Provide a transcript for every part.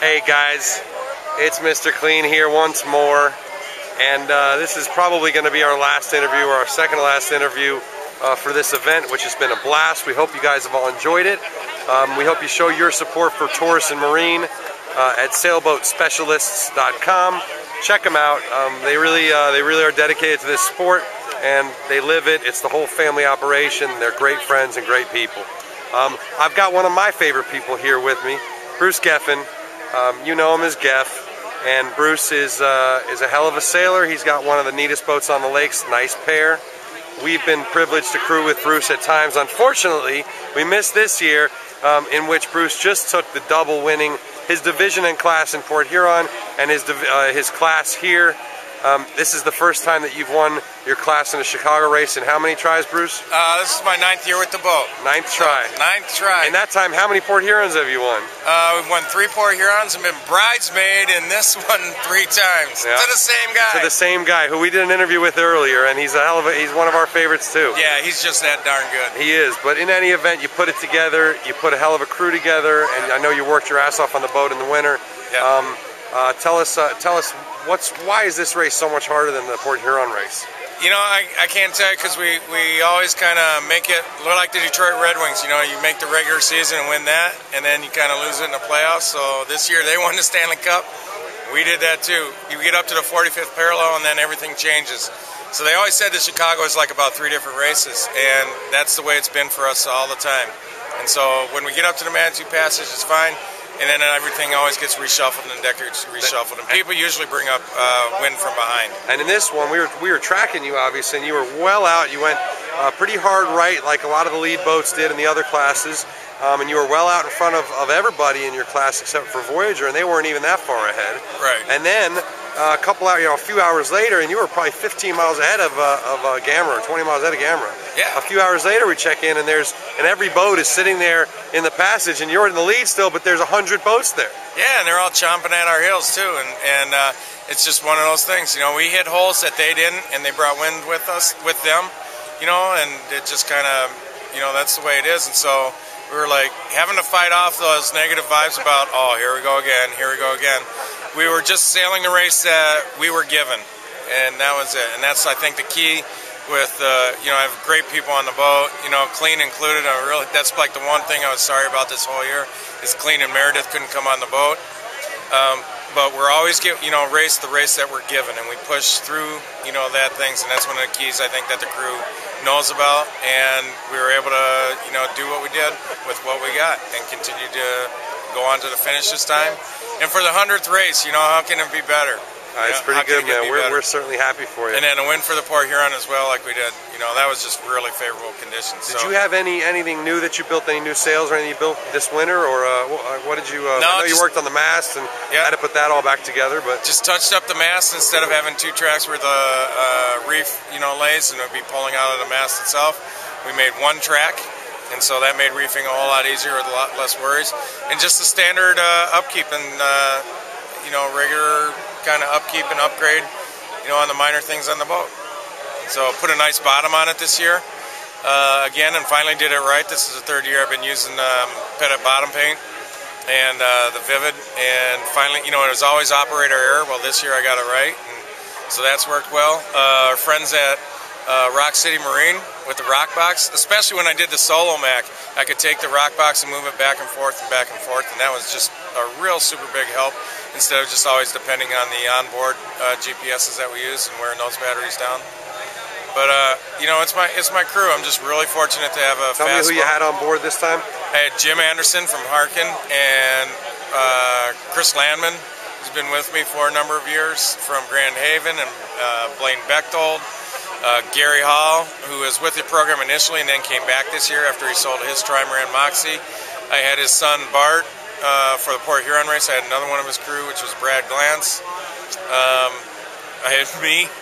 Hey guys, it's Mr. Clean here once more, and this is probably going to be our last interview, or our second to last interview for this event, which has been a blast. We hope you guys have all enjoyed it. We hope you show your support for Tourist and Marine at sailboatspecialists.com. Check them out. They really are dedicated to this sport, and they live it. It's the whole family operation. They're great friends and great people. I've got one of my favorite people here with me, Bruce Geffen. You know him as Geff, and Bruce is a hell of a sailor. He's got one of the neatest boats on the lakes, nice pair. We've been privileged to crew with Bruce at times. Unfortunately, we missed this year, in which Bruce just took the double, winning his division and class in Port Huron and his class here. This is the first time that you've won your class in a Chicago race. In how many tries, Bruce? This is my 9th year with the boat. 9th try. 9th try. In that time, how many Port Hurons have you won? We've won 3 Port Hurons and been bridesmaid in this one 3 times. Yeah. To the same guy. To the same guy who we did an interview with earlier, and he's he's one of our favorites too. Yeah, he's just that darn good. He is. But in any event, you put it together. You put a hell of a crew together, and I know you worked your ass off on the boat in the winter. Yeah. Tell us why is this race so much harder than the Port Huron race? You know, I can't tell you, because we always kind of make it look like the Detroit Red Wings. You know, you make the regular season and win that, and then you kind of lose it in the playoffs. So this year they won the Stanley Cup. We did that too. You get up to the 45th parallel and then everything changes. So they always said that Chicago is like about 3 different races, and that's the way it's been for us all the time. And so when we get up to the Manitou Passage, it's fine. And then everything always gets reshuffled and the deck gets reshuffled. And people usually bring up wind from behind. And in this one, we were tracking you, obviously, and you were well out. You went pretty hard right, like a lot of the lead boats did in the other classes. And you were well out in front of everybody in your class except for Voyager, and they weren't even that far ahead. Right. And then a few hours later, and you were probably 15 miles ahead of Gamera, 20 miles ahead of Gamera. Yeah. A few hours later, we check in, and every boat is sitting there in the passage, and you're in the lead still, but there's 100 boats there. Yeah, and they're all chomping at our heels too, and it's just one of those things. You know, we hit holes that they didn't, and they brought wind with them. You know, and it just kind of, you know, that's the way it is, and so we were like having to fight off those negative vibes about, oh, here we go again, here we go again. We were just sailing the race that we were given, and that was it. And that's, I think, the key with, you know, I have great people on the boat, you know, Clean included. That's like the one thing I was sorry about this whole year, is Clean and Meredith couldn't come on the boat. But we're always, race the race that we're given, and we push through, you know, that things, and that's one of the keys, I think, that the crew knows about, and we were able to, you know, do what we did with what we got and continue to go on to the finish this time. And for the 100th race, you know, how can it be better? It's pretty good, man. We're certainly happy for you. And then a win for the Port Huron as well, like we did. You know, that was just really favorable conditions. Did you have anything new that you built, any new sails or anything you built this winter, or what did you? No, I know you worked on the mast and had to put that all back together, but just touched up the mast instead of having 2 tracks where the reef, you know, lays and it would be pulling out of the mast itself. We made 1 track. And so that made reefing a whole lot easier with a lot less worries. And just the standard upkeep and, you know, regular kind of upkeep and upgrade, you know, on the minor things on the boat. So put a nice bottom on it this year, again, and finally did it right. This is the 3rd year I've been using Pettit bottom paint and the Vivid. And finally, you know, it was always operator error. Well, this year I got it right. And so that's worked well. Our friends at Rock City Marine with the rock box, especially when I did the solo Mac, I could take the rock box and move it back and forth, and that was just a real super big help instead of just always depending on the onboard GPSs that we use and wearing those batteries down. But you know, it's my crew. I'm just really fortunate to have a Tell me who you had on board this time. I had Jim Anderson from Harkin and Chris Landman, who's been with me for a number of years from Grand Haven, and Blaine Bechtold. Gary Hall, who was with the program initially and then came back this year after he sold his Trimaran Moxie. I had his son Bart for the Port Huron race. I had another one of his crew, which was Brad Glantz. I had me,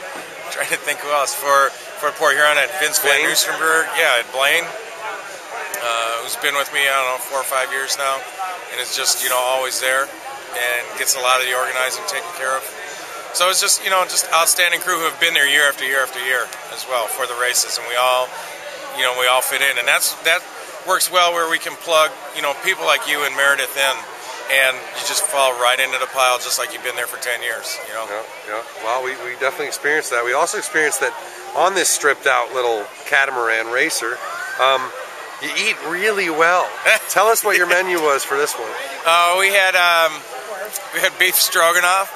trying to think who else. For Port Huron, I had Vince Van Oostenburg. Yeah, I had Blaine, who's been with me, I don't know, 4 or 5 years now, and is just, you know, always there and gets a lot of the organizing taken care of. So it's just, you know, just outstanding crew who have been there year after year after year as well for the races, and we all fit in, and that works well where we can plug, you know, people like you and Meredith in and you just fall right into the pile just like you've been there for 10 years, you know? Yeah, yeah. Well, we definitely experienced that. We also experienced that on this stripped out little catamaran racer, you eat really well. Tell us what your menu was for this one. We had beef stroganoff,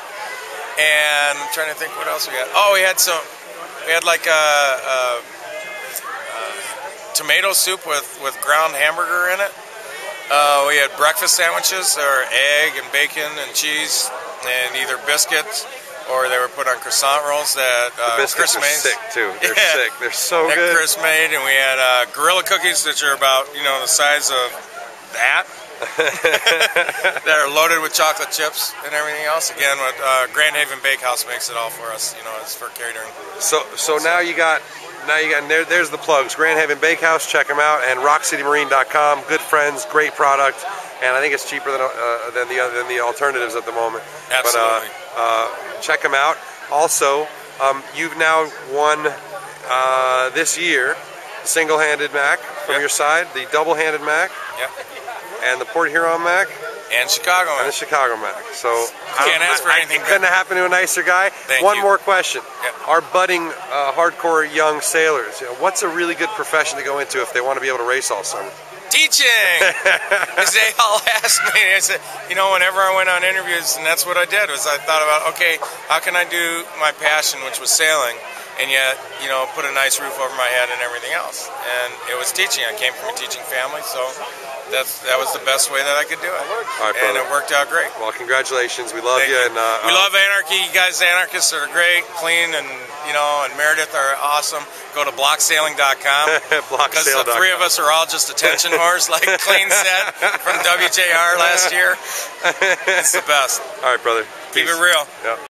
and I'm trying to think what else we had. Oh, we had like a tomato soup with ground hamburger in it. We had breakfast sandwiches, or egg and bacon and cheese, and either biscuits, or they were put on croissant rolls that the biscuits Chris are made. sick too. They're sick. They're so good. Chris made, and we had gorilla cookies that are about the size of that. That are loaded with chocolate chips and everything else. Again, what Grand Haven Bakehouse makes it all for us. It's for catering. So now you got there's the plugs. Grand Haven Bakehouse, check them out, and RockCityMarine.com. Good friends, great product, and I think it's cheaper than the alternatives at the moment. Absolutely. But check them out. Also, you've now won this year the single-handed Mac from your side, the double-handed Mac. Yep. And the Port Huron Mac. And Chicago Mac. And the Chicago Mac. So can't ask for anything. Couldn't have happened to a nicer guy. One more question. Yep. Our budding, hardcore young sailors, what's a really good profession to go into if they want to be able to race all summer? Teaching! As they all asked me, I said, whenever I went on interviews, and that's what I did, was I thought about, okay, how can I do my passion, which was sailing, and yet, put a nice roof over my head and everything else. And it was teaching. I came from a teaching family, so that was the best way that I could do it. All right, and it worked out great. Well, congratulations. We love you. And we love Anarchy. You guys, anarchists are great, clean, and and Meredith are awesome. Go to blocksailing.com. Because the three of us are all just attention whores, like Clean said from WJR last year. It's the best. All right, brother. Keep it real. Yep.